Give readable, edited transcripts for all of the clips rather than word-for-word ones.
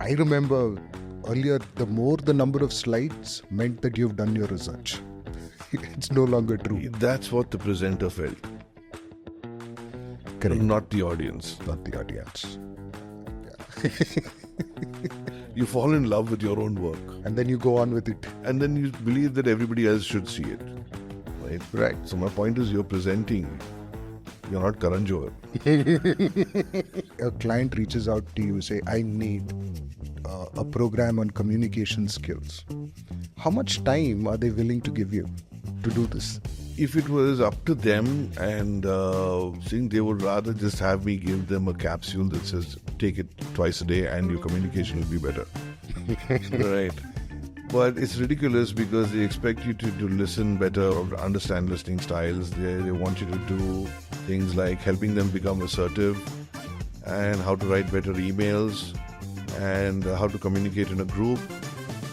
I remember earlier, the more the number of slides meant that you've done your research. It's no longer true. That's what the presenter felt. Correct. Not the audience. Not the audience. You fall in love with your own work. And then you go on with it. And then you believe that everybody else should see it. Right? Right. So my point is, you're presenting. You're not Karan Johar. A client reaches out to you, say, I need a program on communication skills. How much time are they willing to give you to do this? If it was up to them and they would rather just have me give them a capsule that says, take it twice a day and your communication will be better. Right. But it's ridiculous because they expect you to listen better or understand listening styles. They want you to do things like helping them become assertive and how to write better emails and how to communicate in a group,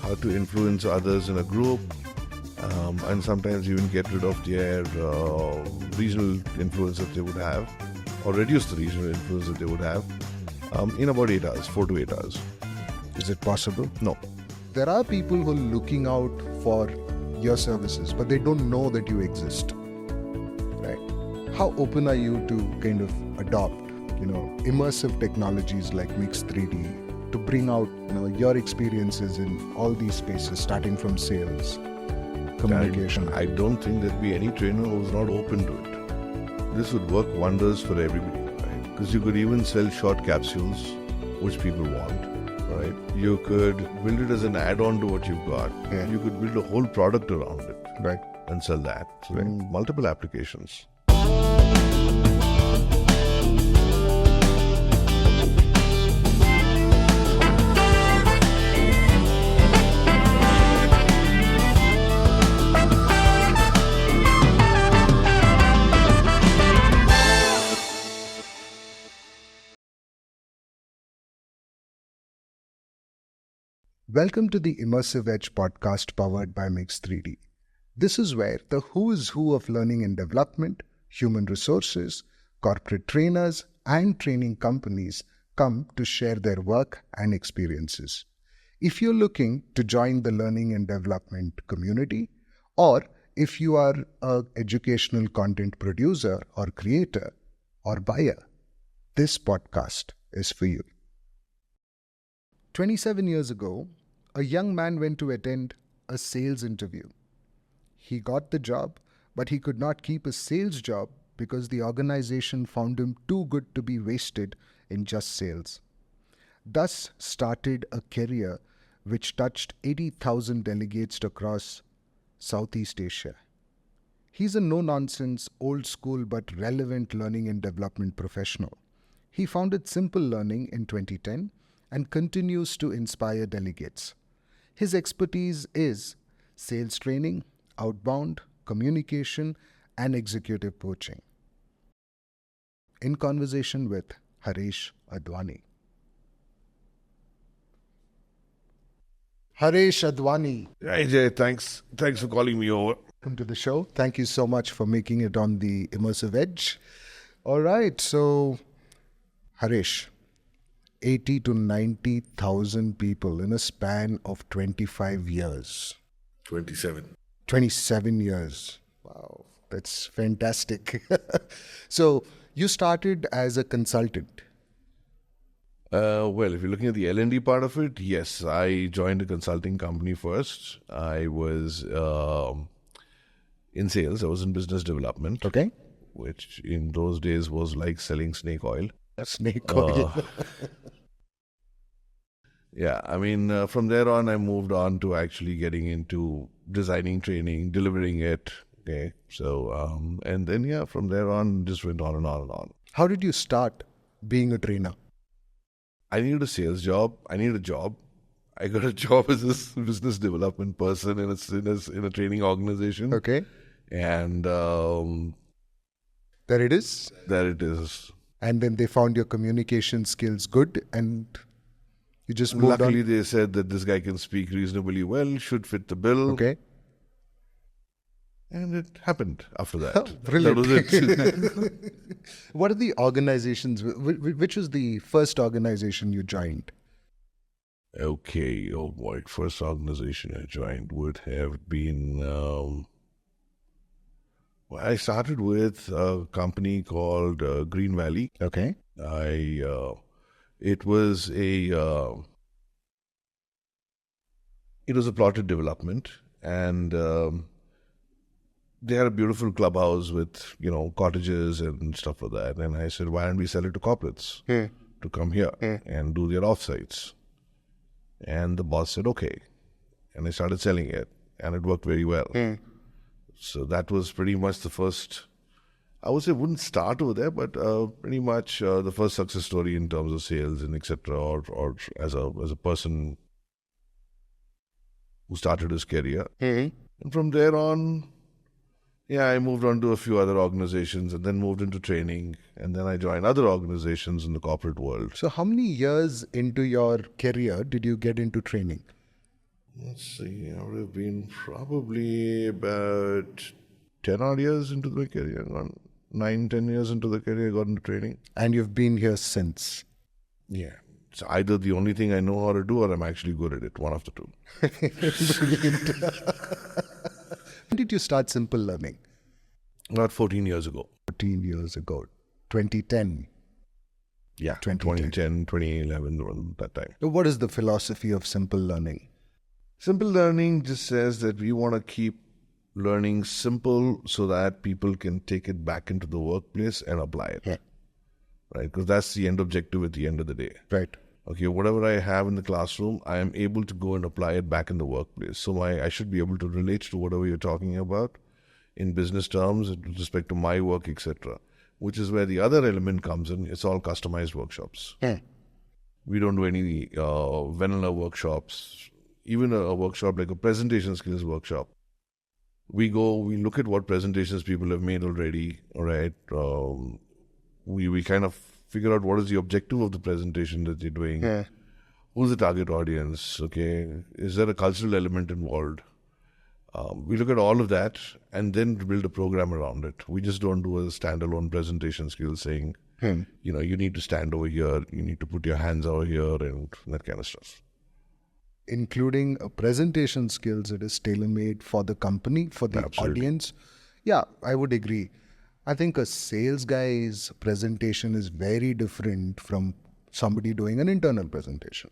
how to influence others in a group, and sometimes even get rid of their regional influence that they would have or reduce the regional influence that they would have in about 8 hours, 4 to 8 hours. Is it possible? No. There are people who are looking out for your services, but they don't know that you exist. Right? How open are you to kind of adopt, immersive technologies like mix3d to bring out, your experiences in all these spaces, starting from sales, communication? I don't think there'd be any trainer who's not open to it. This would work wonders for everybody, right? Because you could even sell short capsules, which people want. Right? You could build it as an add-on to what you've got. Yeah. You could build a whole product around it. Right. And sell that. So multiple applications. Welcome to the Immersive Edge podcast powered by mix3d. This is where the who is who of learning and development, human resources, corporate trainers, and training companies come to share their work and experiences. If you're looking to join the learning and development community, or if you are an educational content producer or creator or buyer, this podcast is for you. 27 years ago, a young man went to attend a sales interview. He got the job, but he could not keep a sales job because the organization found him too good to be wasted in just sales. Thus started a career which touched 80,000 delegates across Southeast Asia. He's a no-nonsense, old-school but relevant learning and development professional. He founded Simple Learning in 2010 and continues to inspire delegates. His expertise is sales training, outbound, communication, and executive coaching. In conversation with Haresh Advani. Haresh Advani. Hi Jay, thanks for calling me over. Welcome to the show. Thank you so much for making it on the Immersive Edge. All right, so Haresh, 80 to 90,000 people in a span of 25 years. 27. 27 years. Wow, that's fantastic. So you started as a consultant. Well, if you're looking at the L&D part of it, yes, I joined a consulting company first. I was in sales. I was in business development. Okay. Which in those days was like selling snake oil. Snake oil. Yeah, I mean, from there on, I moved on to actually getting into designing training, delivering it. Okay, so, and then, yeah, from there on, just went on and on and on. How did you start being a trainer? I needed a sales job. I needed a job. I got a job as a business development person in a training organization. Okay. And there it is. There it is. And then they found your communication skills good and you just moved Luckily, on. they said that this guy can speak reasonably well, should fit the bill. Okay. And it happened after that. Oh, brilliant. That was it. What are the organizations, which was the first organization you joined? Okay, oh boy, first organization I joined would have been. Well, I started with a company called Green Valley. Okay. I it was a it was a plotted development, and they had a beautiful clubhouse with cottages and stuff like that. And I said, why don't we sell it to corporates to come here and do their offsites? And the boss said, okay. And I started selling it, and it worked very well. So that was pretty much the first, I would say, wouldn't start over there, but pretty much the first success story in terms of sales and etc. Or as a person who started his career. And from there on, I moved on to a few other organizations and then moved into training. And then I joined other organizations in the corporate world. So how many years into your career did you get into training? Let's see, I would have been probably about 10 odd years into my career. 9-10 years into the career, I got into training. And you've been here since? Yeah. It's either the only thing I know how to do or I'm actually good at it. One of the two. When did you start Simple Learning? About 14 years ago. 14 years ago. 2010. Yeah, 2010. 2011, around that time. So what is the philosophy of Simple Learning? Simple learning just says that we want to keep learning simple so that people can take it back into the workplace and apply it. Yeah. Right? Because that's the end objective at the end of the day. Right. Okay, whatever I have in the classroom, I am able to go and apply it back in the workplace. So I should be able to relate to whatever you're talking about in business terms with respect to my work, etc. Which is where the other element comes in. It's all customized workshops. Yeah. We don't do any vanilla workshops. Even a workshop like a presentation skills workshop. We look at what presentations people have made already, all right? We kind of figure out what is the objective of the presentation that you're doing. Yeah. Who's the target audience, okay? Is there a cultural element involved? We look at all of that and then build a program around it. We just don't do a standalone presentation skills saying, you need to stand over here, you need to put your hands over here and that kind of stuff. Including a presentation skills, it is tailor-made for the company, for the Absolutely. audience. Yeah, I would agree. I think a sales guy's presentation is very different from somebody doing an internal presentation.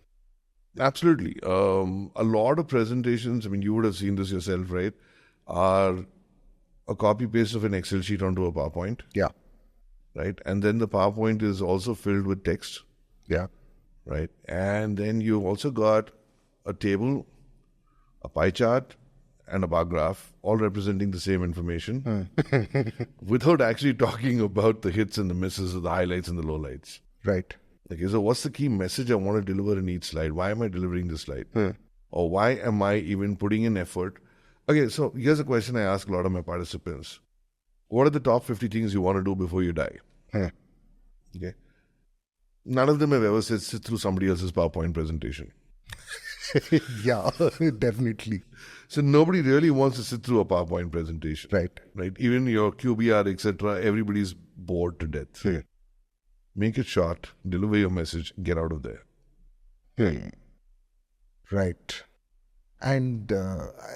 Absolutely. A lot of presentations, I mean, you would have seen this yourself, right, are a copy-paste of an Excel sheet onto a PowerPoint. Yeah. Right? And then the PowerPoint is also filled with text. Yeah. Right? And then you've also got a table, a pie chart, and a bar graph, all representing the same information, without actually talking about the hits and the misses, or the highlights and the lowlights. Right. Okay, so what's the key message I want to deliver in each slide? Why am I delivering this slide? Or why am I even putting in effort? Okay, so here's a question I ask a lot of my participants. What are the top 50 things you want to do before you die? Okay. None of them have ever said sit through somebody else's PowerPoint presentation. Yeah, definitely. So nobody really wants to sit through a PowerPoint presentation. Right. Right? Even your QBR, etc., everybody's bored to death. Make it short, deliver your message, get out of there. Right. And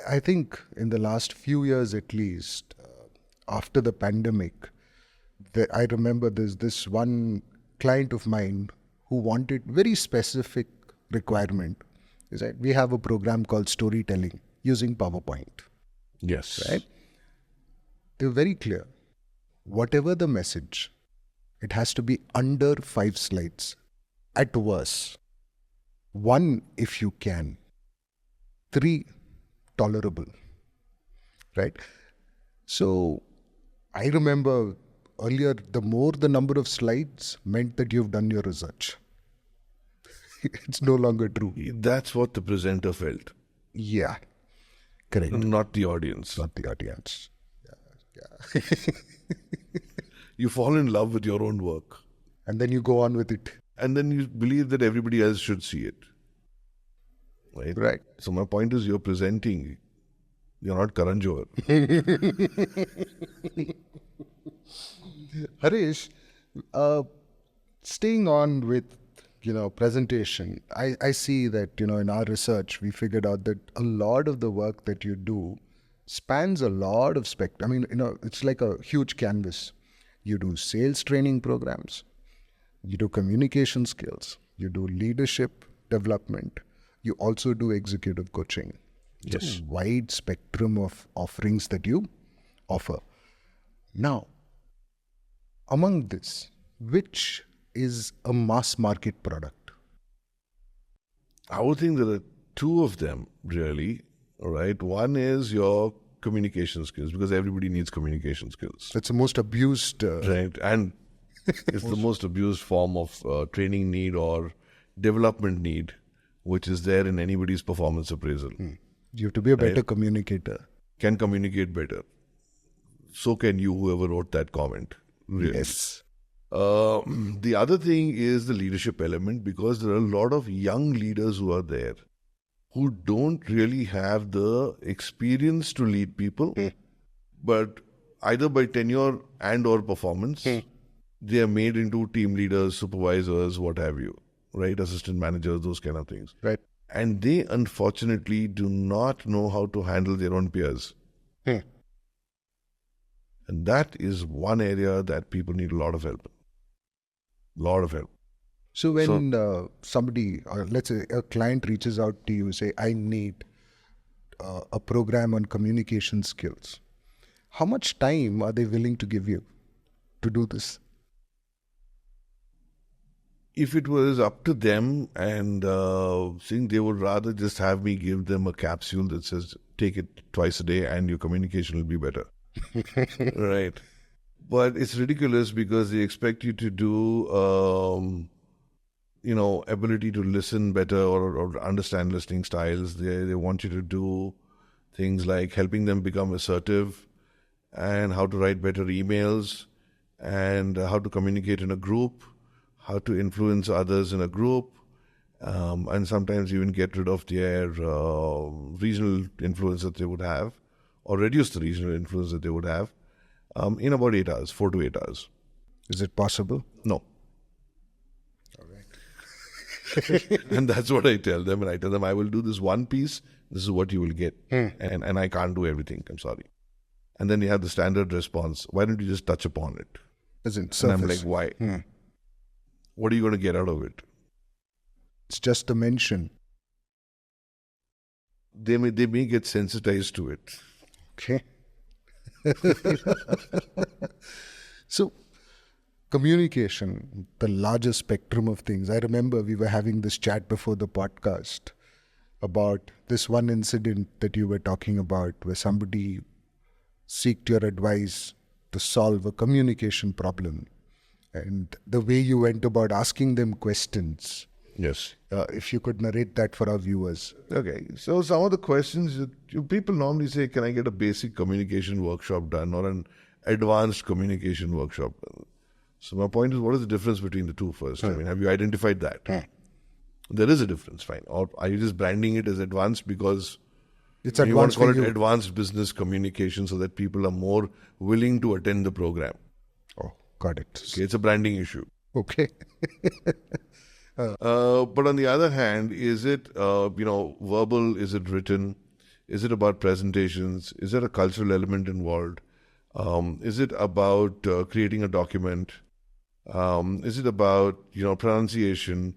I think in the last few years at least, after the pandemic, I remember there's this one client of mine who wanted very specific requirement. Is that we have a program called storytelling using PowerPoint. Yes. Right? They're very clear. Whatever the message, it has to be under 5 slides at worst. 1 if you can. 3 tolerable. Right? So I remember earlier, the more the number of slides meant that you've done your research. It's no longer true. That's what the presenter felt. Yeah. Correct. Not the audience. Not the audience. Yeah. You fall in love with your own work. And then you go on with it. And then you believe that everybody else should see it. Right? Right. So my point is you're presenting. You're not Karan Johar. Haresh, staying on with presentation, I see that, in our research, we figured out that a lot of the work that you do spans a lot of spectrum. I mean, it's like a huge canvas. You do sales training programs, you do communication skills, you do leadership development, you also do executive coaching. It's a wide spectrum of offerings that you offer. Now, among this, which is a mass market product? I would think there are two of them, really. All right. One is your communication skills, because everybody needs communication skills. That's the most abused. Right. And it's the most abused form of training need or development need, which is there in anybody's performance appraisal. You have to be a better communicator. Can communicate better. So can you, whoever wrote that comment. Really. Yes. The other thing is the leadership element, because there are a lot of young leaders who are there who don't really have the experience to lead people, but either by tenure and or performance, they are made into team leaders, supervisors, what have you, right? Assistant managers, those kind of things. Right. And they unfortunately do not know how to handle their own peers. And that is one area that people need a lot of help. Lot of help. So when somebody, or let's say a client reaches out to you, say, I need a program on communication skills, how much time are they willing to give you to do this? If it was up to them and they would rather just have me give them a capsule that says, take it twice a day and your communication will be better. Right. But it's ridiculous because they expect you to do, ability to listen better or understand listening styles. They want you to do things like helping them become assertive and how to write better emails and how to communicate in a group, how to influence others in a group, and sometimes even get rid of their regional influence that they would have or reduce the regional influence that they would have in about 8 hours, 4 to 8 hours. Is it possible? No. All right. And that's what I tell them. And I tell them, I will do this one piece. This is what you will get. And I can't do everything. I'm sorry. And then you have the standard response. Why don't you just touch upon it? As in And surface. I'm like, why? What are you going to get out of it? It's just a mention. They may get sensitized to it. Okay. So, communication, the larger spectrum of things. I remember we were having this chat before the podcast about this one incident that you were talking about where somebody sought your advice to solve a communication problem. And the way you went about asking them questions. Yes. If you could narrate that for our viewers. Okay. So some of the questions, people normally say, can I get a basic communication workshop done or an advanced communication workshop? So my point is, what is the difference between the two first? I mean, have you identified that? There is a difference, fine. Or are you just branding it as advanced because It's you want advanced to call for it you. advanced business communication so that people are more willing to attend the program? Oh, got it. Okay, it's a branding issue. Okay. But on the other hand, is it, verbal? Is it written? Is it about presentations? Is there a cultural element involved? Is it about creating a document? Is it about, pronunciation,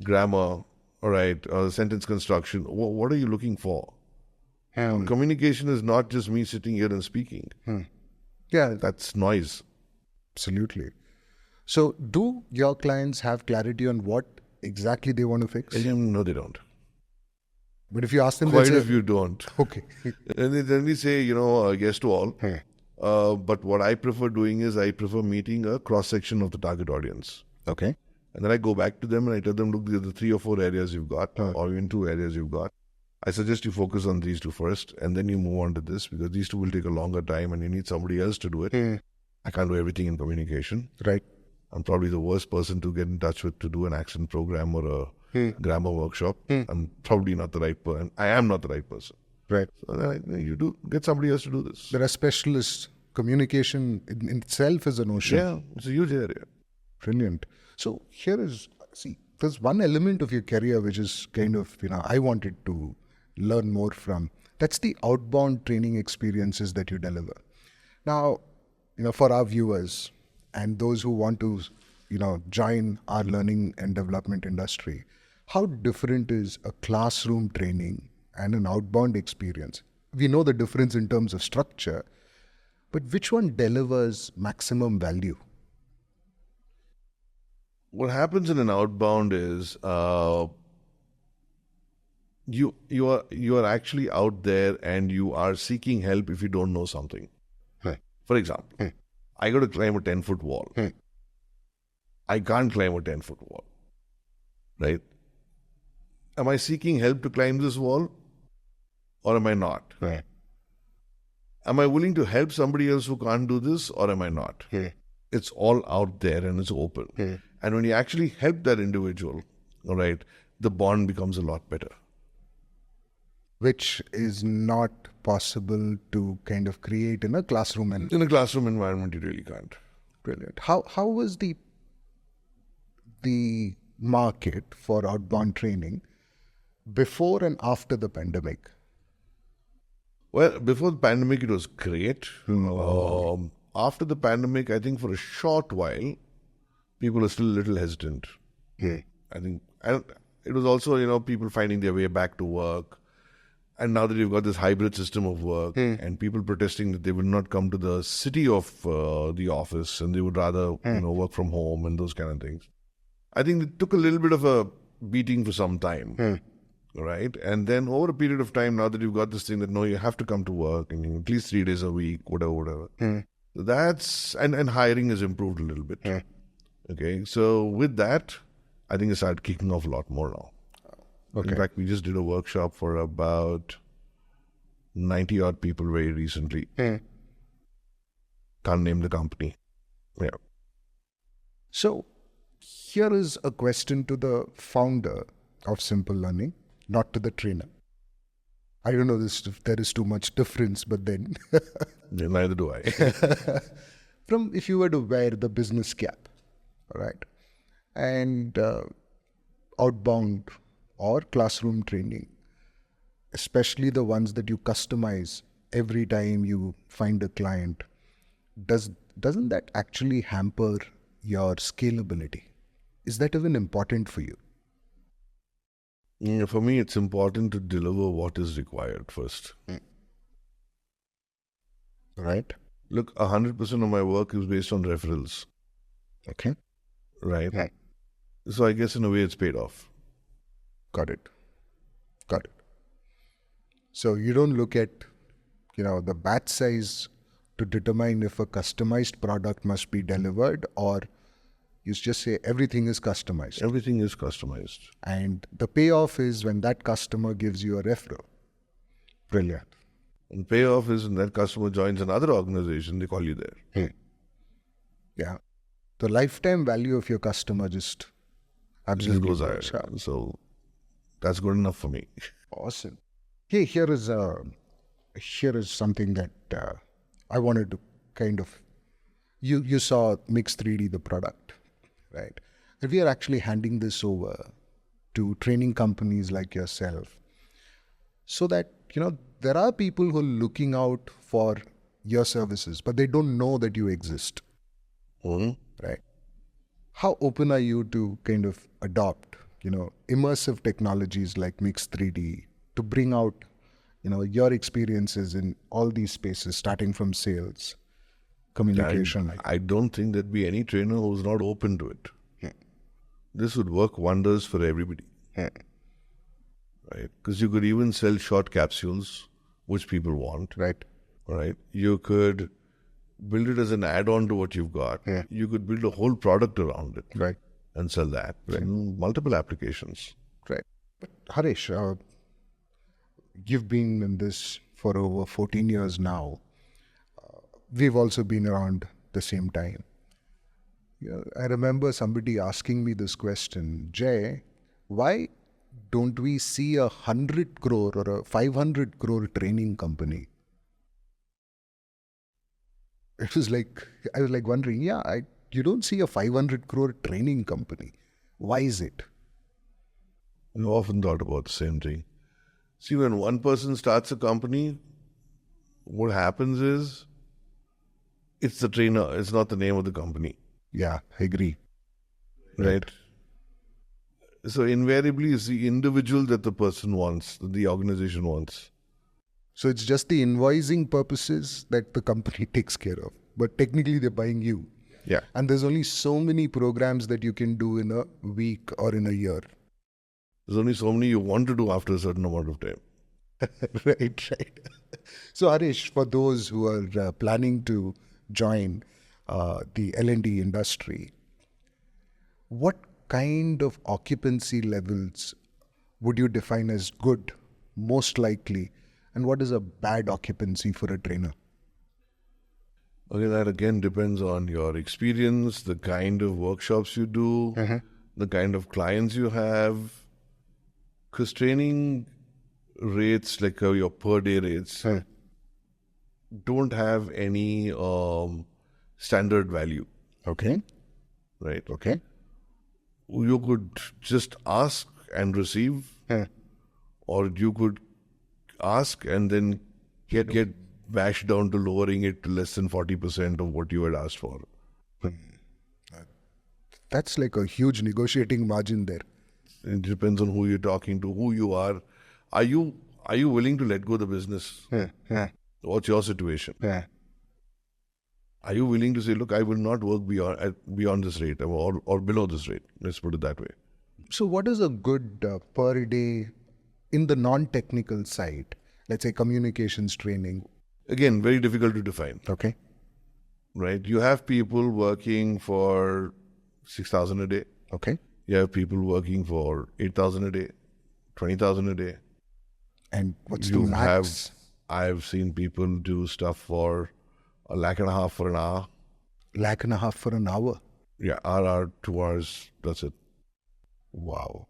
grammar, all right, sentence construction? What are you looking for? Communication is not just me sitting here and speaking. Yeah, That's noise. absolutely. So, do your clients have clarity on what exactly they want to fix? No, they don't. But if you ask them, Quite they'll a say, few don't. okay. And they generally say, yes to all. But what I prefer doing is I prefer meeting a cross-section of the target audience. Okay. And then I go back to them and I tell them, look, these are the 3 or 4 areas you've got, or even 2 areas you've got. I suggest you focus on these 2 first, and then you move on to this, because these 2 will take a longer time and you need somebody else to do it. I can't do everything in communication. Right. I'm probably the worst person to get in touch with to do an accent program or a grammar workshop. I'm probably not the right person. I am not the right person. Right. So then you do get somebody else to do this. There are specialists. Communication in itself is an ocean. Yeah, it's a huge area. Brilliant. So here is, there's one element of your career which is kind of, I wanted to learn more from. That's the outbound training experiences that you deliver. Now, for our viewers and those who want to, join our learning and development industry, how different is a classroom training and an outbound experience? We know the difference in terms of structure, but which one delivers maximum value? What happens in an outbound is you are actually out there and you are seeking help if you don't know something. Right. For example, I got to climb a 10-foot wall. I can't climb a 10-foot wall. Right? Am I seeking help to climb this wall or am I not? Right. Am I willing to help somebody else who can't do this or am I not? It's all out there and it's open. And when you actually help that individual, all right, the bond becomes a lot better. Which is not possible to kind of create in a classroom. In a classroom environment, you really can't. Brilliant. How was the market for outbound training before and after the pandemic? Well, before the pandemic, it was great. After the pandemic, I think for a short while, people are still a little hesitant. I think it was also, people finding their way back to work. And now that you've got this hybrid system of work and people protesting that they will not come to the city of the office and they would rather, work from home and those kind of things. I think it took a little bit of a beating for some time. Right? And then over a period of time, now that you've got this thing that, no, you have to come to work and at least 3 days a week, whatever. That's, and hiring has improved a little bit. Okay. So with that, I think it started kicking off a lot more now. Okay. In fact, we just did a workshop for about 90 odd people very recently. Can't name the company. Yeah. So here is a question to the founder of Simple Learning, not to the trainer. I don't know if there is too much difference, but then... Neither do I. From if you were to wear the business cap, right, and outbound or classroom training, especially the ones that you customize every time you find a client, doesn't that actually hamper your scalability? Is that even important for you? Yeah, for me, it's important to deliver what is required first. Right. Look, 100% of my work is based on referrals. Okay. Right. So I guess in a way it's paid off. Got it. So you don't look at, the batch size to determine if a customized product must be delivered, or you just say everything is customized. Everything is customized. And the payoff is when that customer gives you a referral. Brilliant. And payoff is when that customer joins another organization, they call you there. Yeah. The lifetime value of your customer just absolutely goes higher. So that's good enough for me. Awesome. Hey, here is something that I wanted to kind of... You saw mix3d, the product, right? And we are actually handing this over to training companies like yourself so that, there are people who are looking out for your services, but they don't know that you exist. Right? How open are you to kind of adopt, immersive technologies like mix3d to bring out, your experiences in all these spaces, starting from sales, communication? I don't think there'd be any trainer who's not open to it. This would work wonders for everybody. Right? Because you could even sell short capsules, which people want. Right? You could build it as an add-on to what you've got. You could build a whole product around it. And sell that. Multiple applications. Right. But Haresh, you've been in this for over 14 years now. We've also been around the same time. I remember somebody asking me this question, Jay, why don't we see 100 crore or a 500 crore training company? I was like wondering, you don't see a 500 crore training company. Why is it? I've often thought about the same thing. See, when one person starts a company, what happens is it's the trainer, it's not the name of the company. Yeah, I agree. Right? So invariably it's the individual that the person wants, that the organization wants. So it's just the invoicing purposes that the company takes care of. But technically they're buying you. Yeah. And there's only so many programs that you can do in a week or in a year. There's only so many you want to do after a certain amount of time. Right. So Harish, for those who are planning to join the L&D industry, what kind of occupancy levels would you define as good, most likely, and what is a bad occupancy for a trainer? Okay, that again depends on your experience, the kind of workshops you do, the kind of clients you have. Because training rates, like your per day rates, don't have any standard value, Okay. right? Okay. You could just ask and receive, or you could ask and then get bashed down to lowering it to less than 40% of what you had asked for. That's like a huge negotiating margin there. It depends on who you're talking to, who you are. Are you willing to let go of the business? What's your situation? Are you willing to say, look, I will not work beyond this rate or below this rate? Let's put it that way. So what is a good per day in the non-technical side? Let's say communications training. Again, very difficult to define, Okay. right? You have people working for 6,000 a day. Okay. You have people working for 8,000 a day, 20,000 a day. And what's the max? I've seen people do stuff for $1.5 lakh for an hour. $1.5 lakh for an hour. Yeah, hour, 2 hours, that's it. Wow.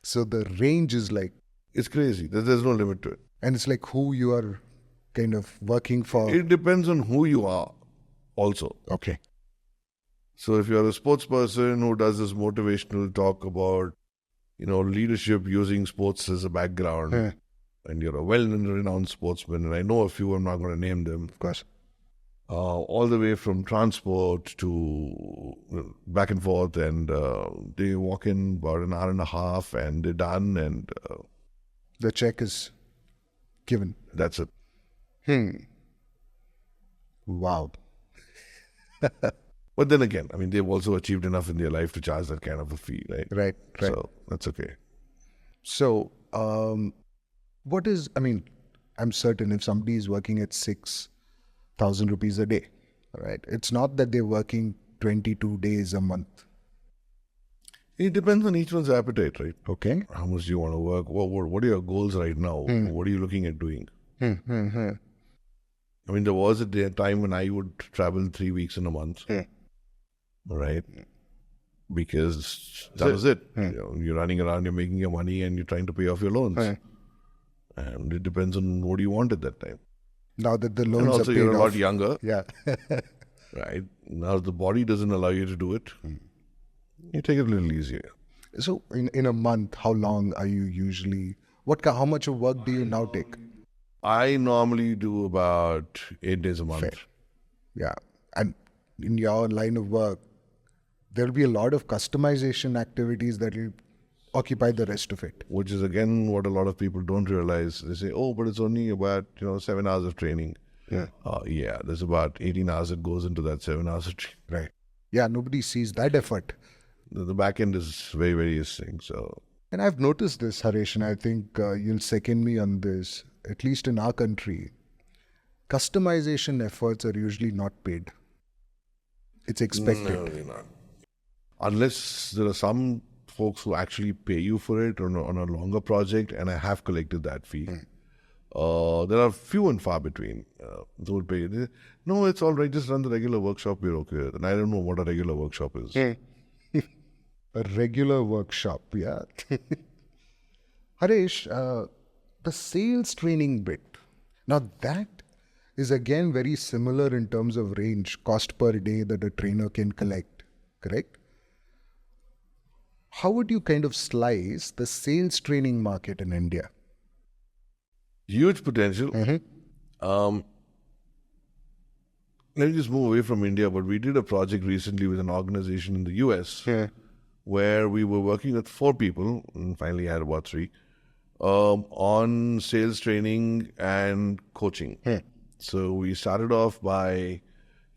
So the range is like, It's crazy. There's no limit to it. and it's like who you are kind of working for. It depends on who you are also. Okay. So if you're a sports person who does this motivational talk about, leadership using sports as a background, and you're a well-renowned sportsman, and I know a few, I'm not going to name them, Of course. all the way from transport to back and forth, and they walk in about an hour and a half and they're done, and The check is given. that's it. Wow. But then again, I mean, they've also achieved enough in their life to charge that kind of a fee, right? Right. So that's okay. So, what is, I'm certain if somebody is working at 6,000 rupees a day, right? It's not that they're working 22 days a month. It depends on each one's appetite, right? Okay. How much do you want to work? What are your goals right now? What are you looking at doing? I mean, there was a time when I would travel 3 weeks in a month, right? Because that was it. You're running around, you're making your money, and you're trying to pay off your loans. And it depends on what you want at that time. Now that the And loans are also, paid you're a lot off. younger, Yeah. right? Now the body doesn't allow you to do it. You take it a little easier. So in a month, how long are you usually, how much of work do you now take? I normally do about 8 days a month. Fair. Yeah. And in your line of work, there'll be a lot of customization activities that will occupy the rest of it. Which is again what a lot of people don't realize. They say, "Oh, but it's only about 7 hours of training." Yeah. There's about 18 hours that goes into that 7 hours of training. Right. Yeah, nobody sees that effort. The back end is very, very interesting. So And I've noticed this, Haresh, and I think you'll second me on this. At least in our country, customization efforts are usually not paid. It's expected. no, they're not. Unless there are some folks who actually pay you for it on a longer project, and I have collected that fee. There are few and far between. Those would pay. No, it's all right. Just run the regular workshop. We're okay with it. And I don't know what a regular workshop is. A regular workshop, yeah. Haresh, the sales training bit. Now that is again very similar in terms of range, cost per day that a trainer can collect, correct? how would you kind of slice the sales training market in India? Huge potential. Let me just move away from India, but we did a project recently with an organization in the US where we were working with 4 people, and finally had about 3, on sales training and coaching. So we started off by,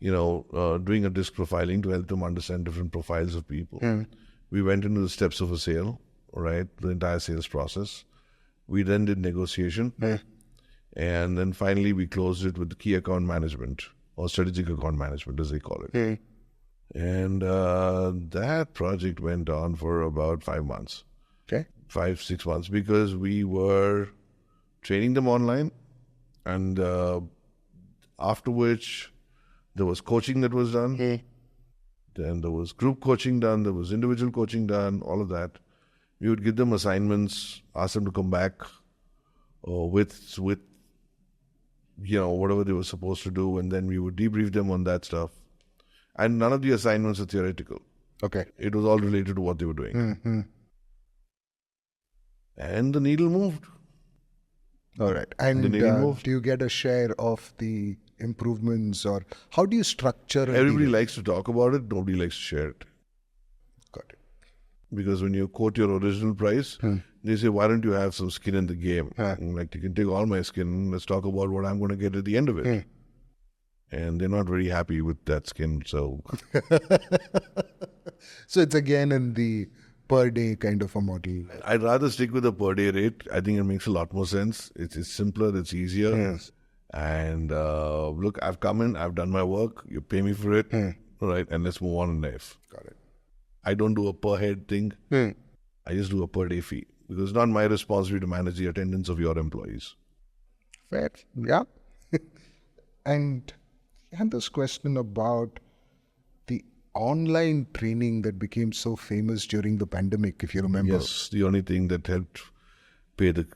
doing a disc profiling to help them understand different profiles of people. We went into the steps of a sale, right? The entire sales process. We then did negotiation. And then finally we closed it with the key account management, or strategic account management as they call it. And that project went on for about 5 months. 5-6 months, because we were training them online, and after which there was coaching that was done. Then there was group coaching done, there was individual coaching done, all of that. We would give them assignments, ask them to come back with whatever they were supposed to do, and then we would debrief them on that stuff. And none of the assignments are theoretical. It was all related to what they were doing. And the needle moved. All right. And do you get a share of the improvements, or how do you structure it? Everybody likes to talk about it, nobody likes to share it. Got it. Because when you quote your original price, they say, why don't you have some skin in the game? Like, you can take all my skin, let's talk about what I'm going to get at the end of it. And they're not very happy with that skin, so... So it's again in the per day kind of a model. I'd rather stick with the per day rate. I think it makes a lot more sense. It's simpler, it's easier. And look, I've come in, I've done my work, you pay me for it, right? And let's move on in life. Got it. I don't do a per head thing. I just do a per day fee, because it's not my responsibility to manage the attendance of your employees. Fair. Yeah. And I had this question about the online training that became so famous during the pandemic, if you remember. Yes, the only thing that helped pay the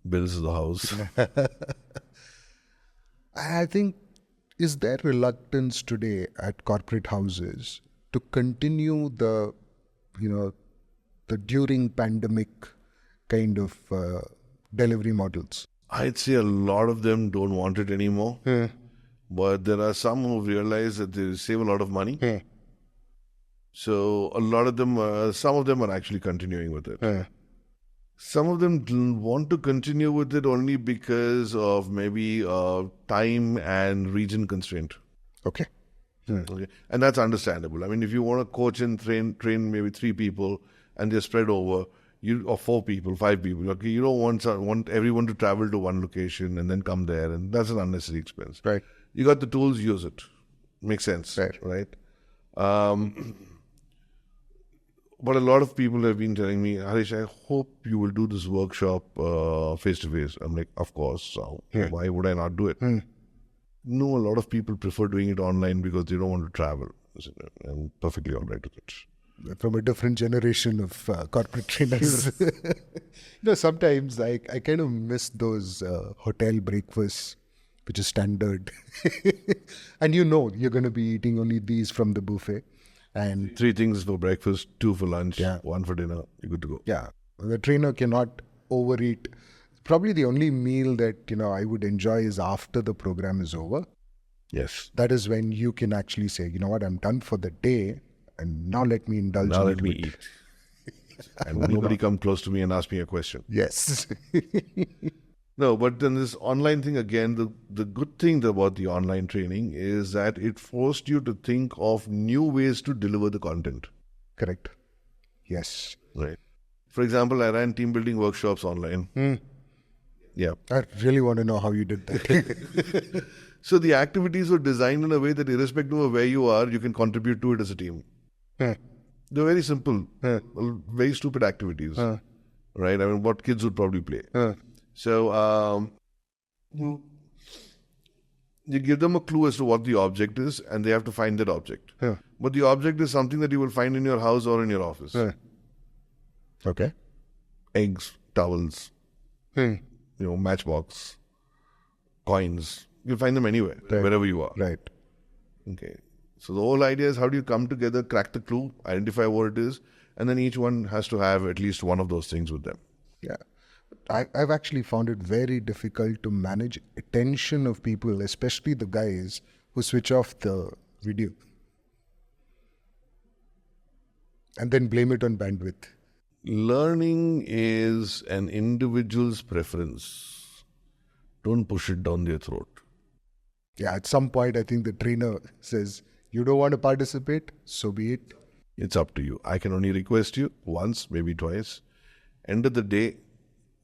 bills of the house. I think, is there reluctance today at corporate houses to continue the during pandemic kind of delivery models? I'd say a lot of them don't want it anymore. But there are some who realize that they save a lot of money. So a lot of them, some of them are actually continuing with it. Some of them want to continue with it only because of maybe time and region constraint. Okay. And that's understandable. I mean, if you want to coach and train maybe 3 people and they're spread over, or 4 people, 5 people, okay, you don't want everyone to travel to one location and then come there, and that's an unnecessary expense. Right. You got the tools, use it. Makes sense, right? But a lot of people have been telling me, Haresh, I hope you will do this workshop face-to-face. I'm like, of course. So why would I not do it? No, a lot of people prefer doing it online because they don't want to travel. I'm perfectly all right with it. From a different generation of corporate trainers. Sometimes I kind of miss those hotel breakfasts, which is standard. And you're going to be eating only these from the buffet. And 3 things for breakfast, 2 for lunch, 1 for dinner. You're good to go. Yeah. The trainer cannot overeat. Probably the only meal that, I would enjoy is after the program is over. Yes. That is when you can actually say, you know what, I'm done for the day, and now let me indulge. Now let me eat. And nobody come close to me and ask me a question. Yes. No, but then this online thing again, the good thing about the online training is that it forced you to think of new ways to deliver the content. Correct. Yes. Right. For example, I ran team building workshops online. Yeah. I really want to know how you did that. So the activities were designed in a way that irrespective of where you are, you can contribute to it as a team. They're very simple, very stupid activities. Right? I mean, what kids would probably play. So, you give them a clue as to what the object is, and they have to find that object. But the object is something that you will find in your house or in your office. Okay. Eggs, towels, matchbox, coins. You'll find them anywhere, wherever you are. Right. Okay. So the whole idea is how do you come together, crack the clue, identify what it is, and then each one has to have at least one of those things with them. Yeah. I've actually found it very difficult to manage attention of people, especially the guys who switch off the video and then blame it on bandwidth. Learning is an individual's preference. Don't push it down their throat. Yeah, at some point, I think the trainer says, you don't want to participate, so be it. It's up to you. I can only request you once, maybe twice. End of the day,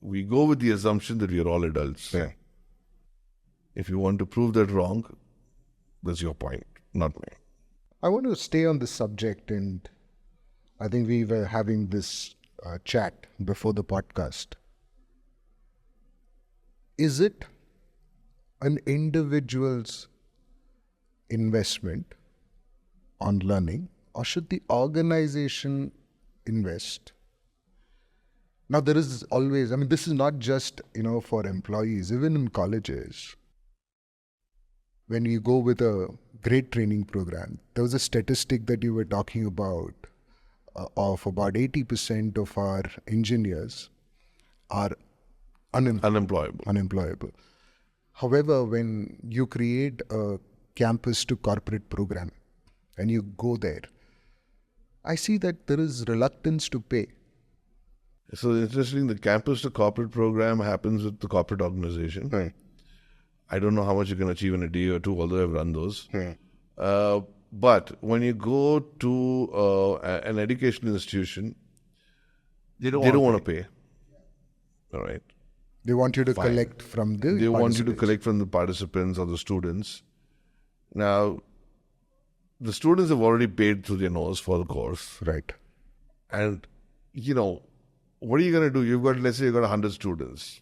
we go with the assumption that we are all adults. Yeah. If you want to prove that wrong, that's your point, not me. I want to stay on this subject, and I think we were having this chat before the podcast. Is it an individual's investment on learning, or should the organization invest? Now, there is always, this is not just, for employees, even in colleges. When you go with a great training program, there was a statistic that you were talking about of about 80% of our engineers are unemployable. However, when you create a campus to corporate program and you go there, I see that there is reluctance to pay. So interesting, the campus to corporate program happens with the corporate organization. Right. I don't know how much you can achieve in a day or two, although I've run those. Yeah. But when you go to an educational institution, they don't want to pay. All right. They want you to Fine. collect from the They want you to participants. collect from the participants or the students. Now, the students have already paid through their nose for the course. Right. And, what are you going to do? Let's say you've got 100 students.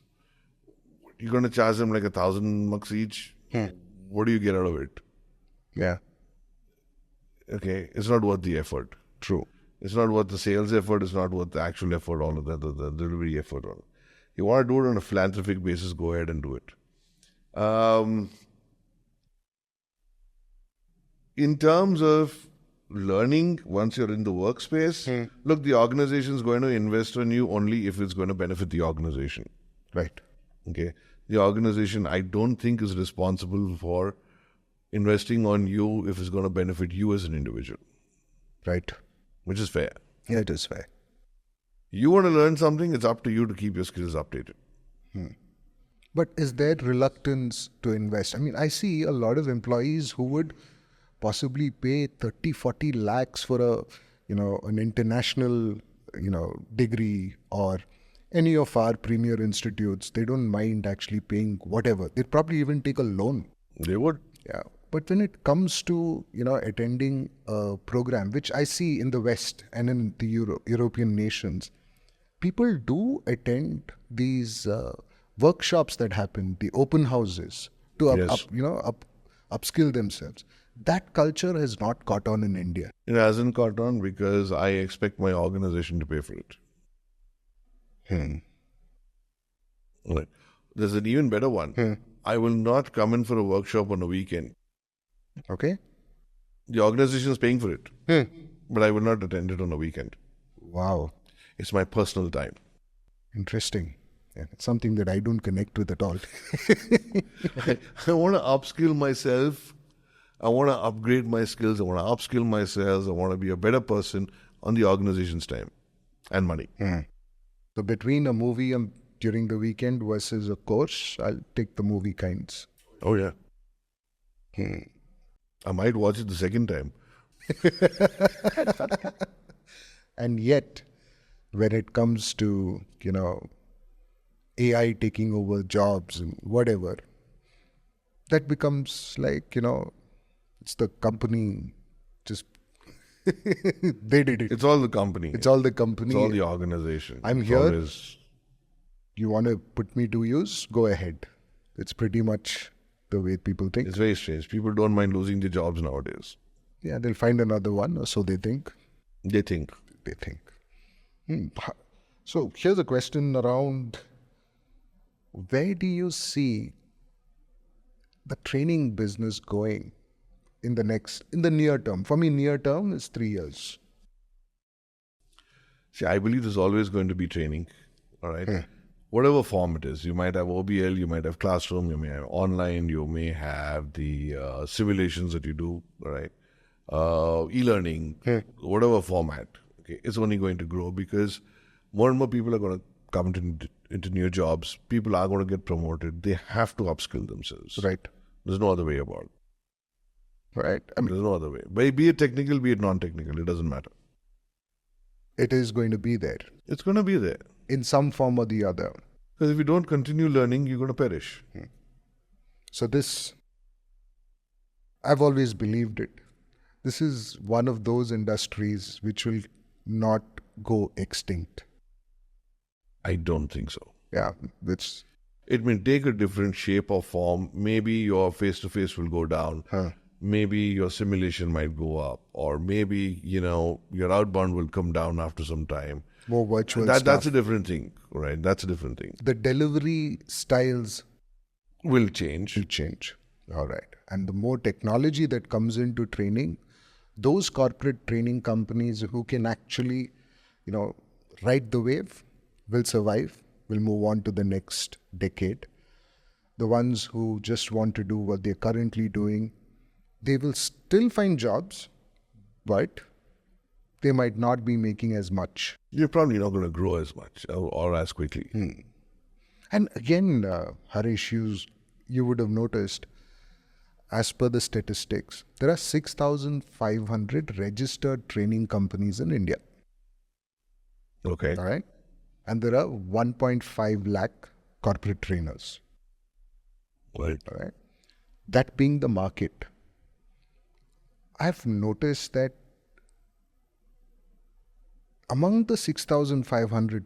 You're going to charge them like 1,000 bucks each. What do you get out of it? Yeah. Okay, it's not worth the effort. True. It's not worth the sales effort. It's not worth the actual effort, all of that, the delivery effort. You want to do it on a philanthropic basis, go ahead and do it. In terms of learning, once you're in the workspace, look, the organization is going to invest on you only if it's going to benefit the organization. Right. Okay. The organization, I don't think, is responsible for investing on you if it's going to benefit you as an individual, Right. which is fair. Yeah, it is fair. You want to learn something, it's up to you to keep your skills updated. But is there reluctance to invest? I see a lot of employees who would possibly pay 30, 40 lakhs for an international, degree, or any of our premier institutes. They don't mind actually paying whatever. They'd probably even take a loan. They would. Yeah. But when it comes to, attending a program, which I see in the West and in the European nations, people do attend these workshops that happen, the open houses, to Yes. upskill themselves. That culture has not caught on in India. It hasn't caught on because I expect my organization to pay for it. Right. There's an even better one. I will not come in for a workshop on a weekend. Okay? The organization is paying for it, but I will not attend it on a weekend. Wow. It's my personal time. Interesting. Yeah, it's something that I don't connect with at all. I want to upskill myself. I want to upgrade my skills. I want to upskill myself. I want to be a better person on the organization's time and money. So between a movie during the weekend versus a course, I'll take the movie kinds. Oh, yeah. I might watch it the second time. And yet, when it comes to, AI taking over jobs and whatever, that becomes like, it's the company just, they did it. It's all the company. It's all the company. It's all the organization. I'm It's here. always- You want to put me to use? Go ahead. It's pretty much the way people think. It's very strange. People don't mind losing their jobs nowadays. Yeah, they'll find another one, or so they think. They think. So here's a question around, where do you see the training business going in the near term? For me, near term is 3 years. See, I believe there's always going to be training, all right? Whatever form it is. You might have OBL, you might have classroom, you may have online, you may have the simulations that you do, all right? E-learning, whatever format, okay, it's only going to grow because more and more people are going to come into new jobs. People are going to get promoted. They have to upskill themselves. Right. There's no other way about it. Right. I mean, There's no other way. Be it technical, be it non-technical, it doesn't matter. it is going to be there It's going to be there. in some form or the other. Because if you don't continue learning, you're going to perish. So this, I've always believed it. This is one of those industries which will not go extinct. I don't think so. Yeah, which, It may take a different shape or form. Maybe your face-to-face will go down. Maybe your simulation might go up. Or maybe, your outbound will come down after some time. more virtual That's stuff. a different thing, right? That's a different thing. The delivery styles Will change. will change. All right. And the more technology that comes into training, those corporate training companies who can actually, ride the wave will survive, will move on to the next decade. The ones who just want to do what they're currently doing, they will still find jobs, but they might not be making as much. You're probably not going to grow as much or as quickly. And again, Haresh, you would have noticed, as per the statistics, there are 6,500 registered training companies in India. Okay. All right. And there are 1.5 lakh corporate trainers. Right. All right. That being the market, I've noticed that among the 6,500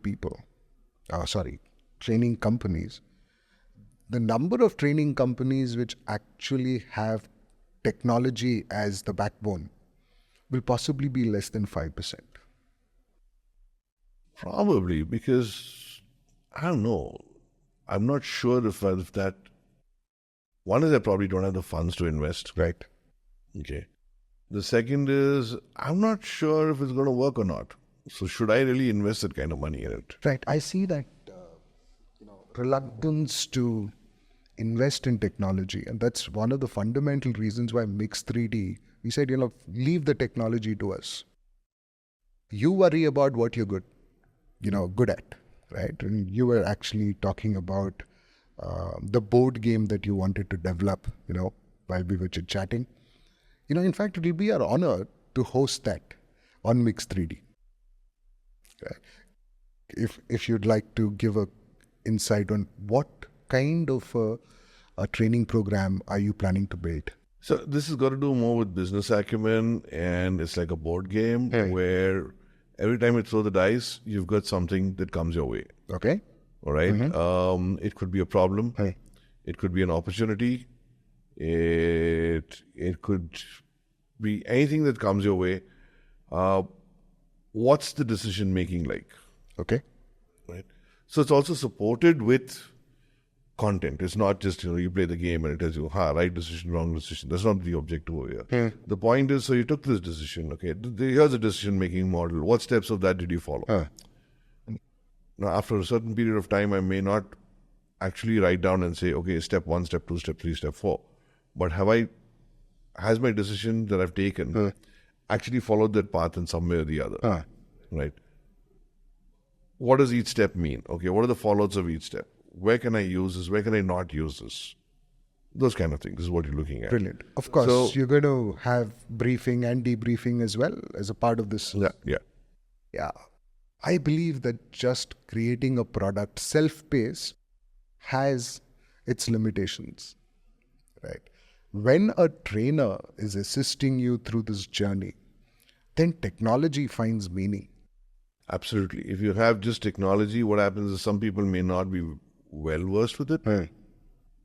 training companies, the number of training companies which actually have technology as the backbone will possibly be less than 5%. Probably because, I don't know. I'm not sure if that... One is I probably don't have the funds to invest. Right. Okay. The second is, I'm not sure if it's going to work or not. So should I really invest that kind of money in it? Right. I see that reluctance to invest in technology. And that's one of the fundamental reasons why mix3d, we said, leave the technology to us. You worry about what you're good at, right? And you were actually talking about the board game that you wanted to develop, while we were chit-chatting. In fact, it will be our honor to host that on mix3d. Right? If you'd like to give a insight on what kind of a training program are you planning to build? So this has got to do more with business acumen, and it's like a board game where every time you throw the dice, you've got something that comes your way. Okay. All right. It could be a problem. It could be an opportunity. It could be anything that comes your way. What's the decision making like? Okay. Right. So it's also supported with content. It's not just you play the game and it tells you right decision, wrong decision. That's not the objective over here. The point is, so you took this decision. Okay, here's a decision making model. What steps of that did you follow? Now, after a certain period of time, I may not actually write down and say, okay, step 1, step 2, step 3, step 4. But has my decision that I've taken actually followed that path in some way or the other? Right. What does each step mean? Okay, what are the fallouts of each step? Where can I use this? Where can I not use this? Those kind of things is what you're looking at. Brilliant. Of course, you're going to have briefing and debriefing as well as a part of this. Yeah. I believe that just creating a product self-paced has its limitations, right? When a trainer is assisting you through this journey, then technology finds meaning. Absolutely. If you have just technology, what happens is some people may not be well versed with it.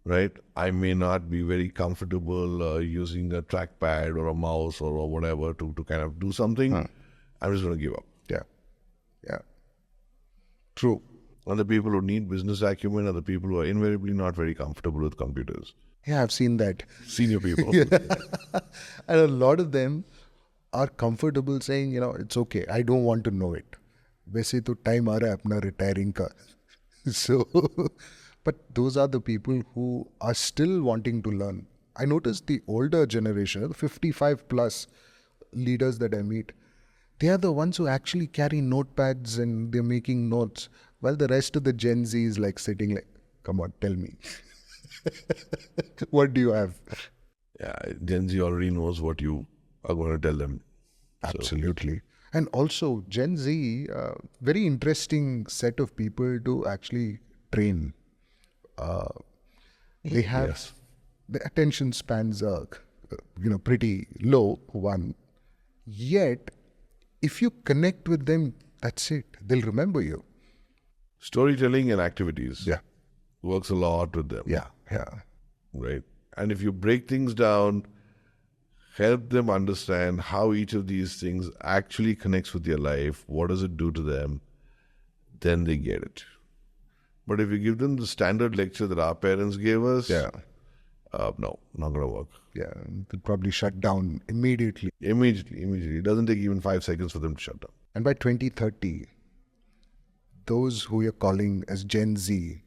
Right? I may not be very comfortable using a trackpad or a mouse or whatever to kind of do something. I'm just going to give up. Yeah. True. And the people who need business acumen are the people who are invariably not very comfortable with computers. Yeah, I've seen that. Senior people. And a lot of them are comfortable saying, it's okay, I don't want to know it. वैसे तो time आ रहा है अपना retiring का. So, but those are the people who are still wanting to learn. I noticed the older generation, the 55 plus leaders that I meet, they are the ones who actually carry notepads and they're making notes, while the rest of the Gen Z is like sitting like, come on, tell me. What do you have? Yeah, Gen Z already knows what you are going to tell them. Absolutely. And also, Gen Z, very interesting set of people to actually train. They have Yes. the attention spans are, pretty low. One, yet if you connect with them, that's it. They'll remember you. Storytelling and activities Yeah, works a lot with them. yeah. Right. And if you break things down, help them understand how each of these things actually connects with their life, what does it do to them, then they get it. But if you give them the standard lecture that our parents gave us, Yeah. no, not going to work. Yeah, they'll probably shut down immediately. Immediately. It doesn't take even 5 seconds for them to shut down. And by 2030, those who you're calling as Gen Z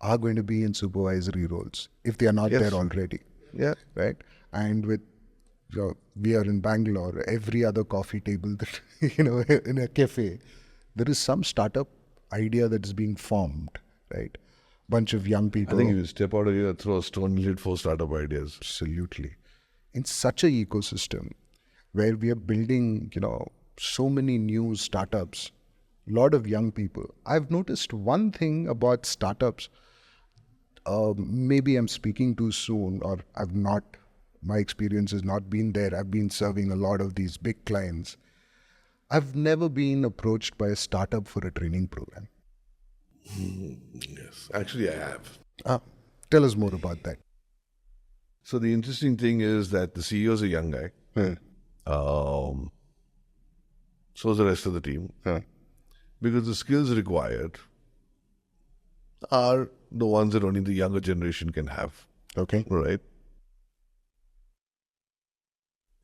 are going to be in supervisory roles if they are not Yes. there already. Yeah. Right? And with we are in Bangalore, every other coffee table that in a cafe, there is some startup idea that is being formed, right? Bunch of young people. I think if you step out of here, throw a stone, you'll hit 4 startup ideas. Absolutely. In such a ecosystem where we are building, so many new startups, a lot of young people. I've noticed one thing about startups. Maybe I'm speaking too soon, or I've not. My experience has not been there. I've been serving a lot of these big clients. I've never been approached by a startup for a training program. Yes. Actually, I have. Tell us more about that. So the interesting thing is that the CEO is a young guy. So is the rest of the team. Because the skills required are the ones that only the younger generation can have. Okay. Right?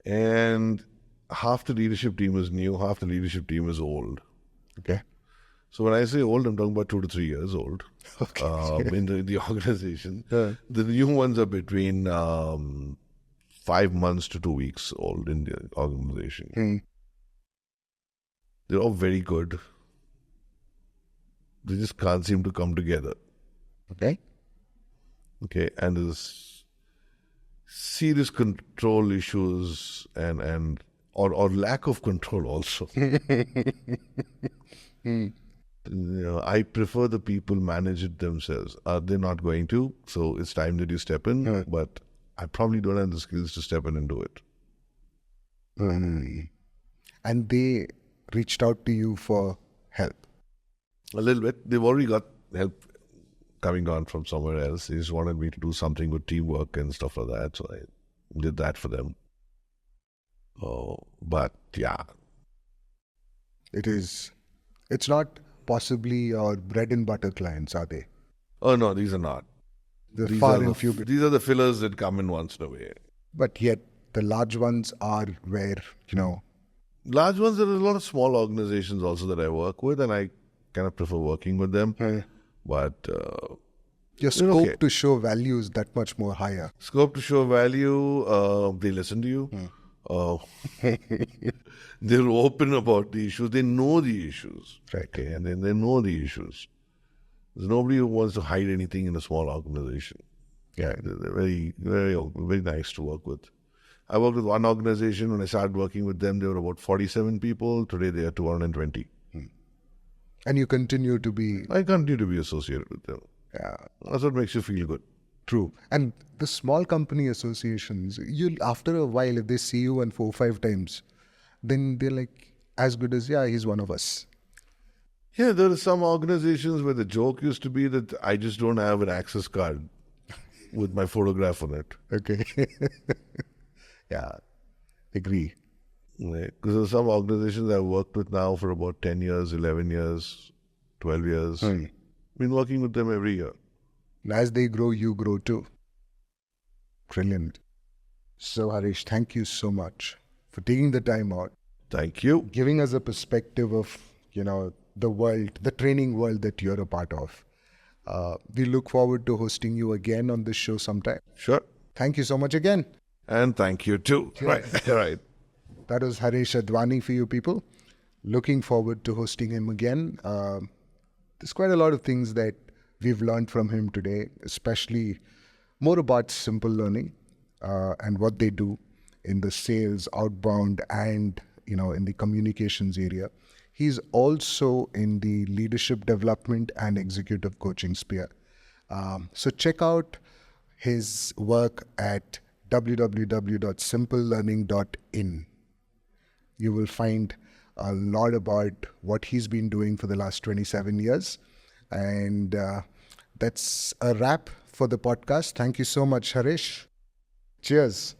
And half the leadership team is new, half the leadership team is old. Okay. So when I say old, I'm talking about 2 to 3 years old. Okay. In the organization. The new ones are between 5 months to 2 weeks old in the organization. They're all very good. They just can't seem to come together. Okay. Okay, and there's serious control issues and or lack of control also. I prefer the people manage it themselves. They're not going to, so it's time that you step in. But I probably don't have the skills to step in and do it. And they reached out to you for help. A little bit. They've already got help coming on from somewhere else. They just wanted me to do something with teamwork and stuff like that. So I did that for them. But yeah. It's not possibly your bread and butter clients, are they? Oh no, these are not. They're These far are and the, few. these are the fillers that come in once in a way. But yet the large ones are where, Large ones, there are a lot of small organizations also that I work with, and I kind of prefer working with them. But your scope to show value is that much more higher. Scope to show value, they listen to you. They're open about the issues. They know the issues. Right. Okay, and then they know the issues. There's nobody who wants to hide anything in a small organization. Yeah. They're very, very, very nice to work with. I worked with one organization. When I started working with them, there were about 47 people. Today, they are 220. And you continue to be... I continue to be associated with them. Yeah. That's what makes you feel good. True. And the small company associations, after a while, if they see you 4 or 5 times, then they're like as good as, he's one of us. Yeah, there are some organizations where the joke used to be that I just don't have an access card with my photograph on it. Okay. Yeah, agree. Right? Because there are some organizations I've worked with now for about 10 years, 11 years, 12 years. Been working with them every year. And as they grow, you grow too. Brilliant. So Haresh, thank you so much for taking the time out. Thank you. Giving us a perspective of, the world, the training world that you're a part of. We look forward to hosting you again on this show sometime. Sure. Thank you so much again. And thank you too. Right. Right. That was Haresh Advani for you people. Looking forward to hosting him again. There's quite a lot of things that we've learned from him today, especially more about simple learning and what they do in the sales, outbound, and in the communications area. He's also in the leadership development and executive coaching sphere. So check out his work at www.simplelearning.in. You will find a lot about what he's been doing for the last 27 years. And that's a wrap for the podcast. Thank you so much, Haresh. Cheers.